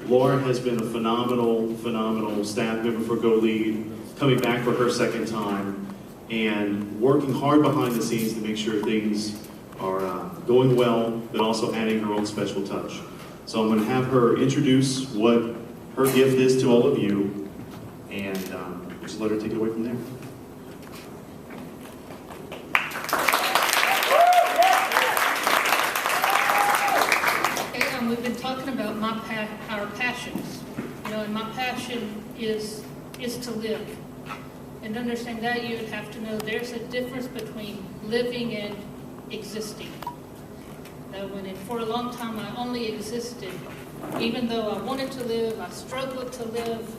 Laura has been a phenomenal staff member for Go Lead, coming back for her second time and working hard behind the scenes to make sure things are going well, but also adding her own special touch. So I'm going to have her introduce what her gift is to all of you, and just let her take it away from there. We've been talking about our passions, and my passion is to live. And to understand that, you would have to know there's a difference between living and existing. For a long time, I only existed. Even though I wanted to live, I struggled to live,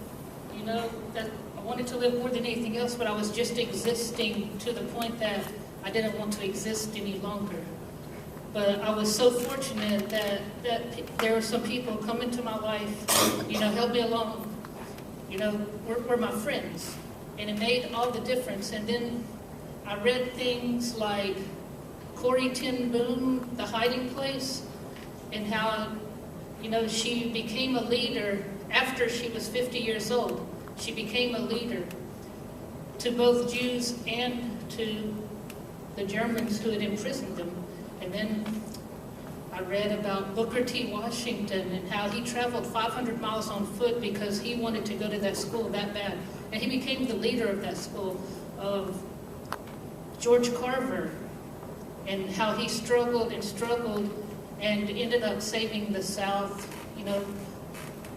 that I wanted to live more than anything else, but I was just existing to the point that I didn't want to exist any longer. But I was so fortunate that there were some people come into my life, help me along, were my friends. And it made all the difference. And then I read things like Corrie ten Boom, The Hiding Place, and how, she became a leader after she was 50 years old. She became a leader to both Jews and to the Germans who had imprisoned them. And then I read about Booker T. Washington and how he traveled 500 miles on foot because he wanted to go to that school that bad. And he became the leader of that school. Of George Carver, and how he struggled and ended up saving the South,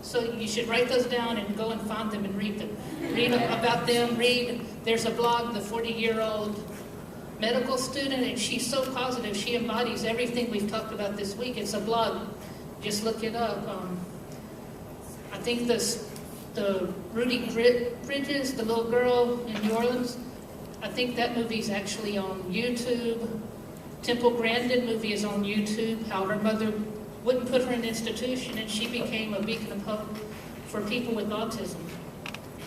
So you should write those down and go and find them and read them. Read about them, there's a blog, The 40-Year-Old Medical Student, and she's so positive. She embodies everything we've talked about this week. It's a blog. Just look it up. I think the Rudy Bridges, the little girl in New Orleans, I think that movie's actually on YouTube. Temple Grandin movie is on YouTube, how her mother wouldn't put her in an institution and she became a beacon of hope for people with autism.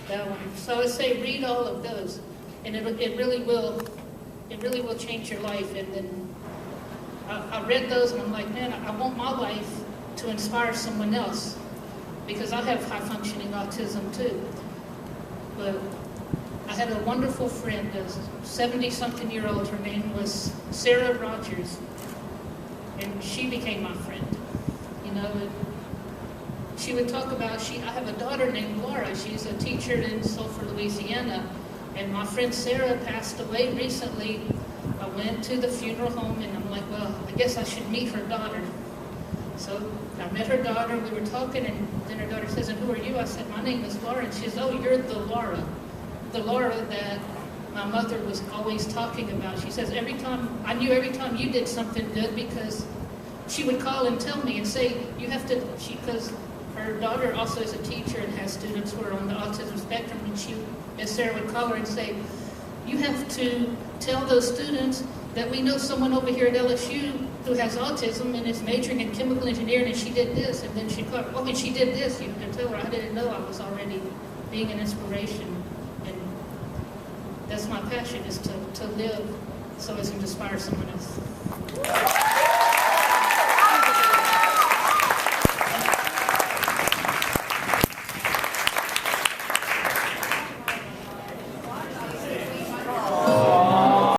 That one. So I would say read all of those, and it really will change your life. And then I read those and I'm like, man, I want my life to inspire someone else, because I have high-functioning autism too. But I had a wonderful friend, a 70-something-year-old, her name was Sarah Rogers, and she became my friend. And she would talk about, I have a daughter named Laura. She's a teacher in Sulphur, Louisiana, and my friend Sarah passed away recently. I went to the funeral home and I'm like, well, I guess I should meet her daughter. So I met her daughter, we were talking, and then her daughter says, and who are you? I said, my name is Laura. And she says, oh, you're the Laura that my mother was always talking about. She says, I knew every time you did something good, because she would call and tell me and say, you have to, because her daughter also is a teacher and has students who are on the autism spectrum, and Miss Sarah would call her and say, you have to tell those students that we know someone over here at LSU who has autism and is majoring in chemical engineering, and she did this. And then she'd call her, oh, and she did this. You can tell her, I didn't know I was already being an inspiration. And that's my passion, is to live so as to inspire someone else.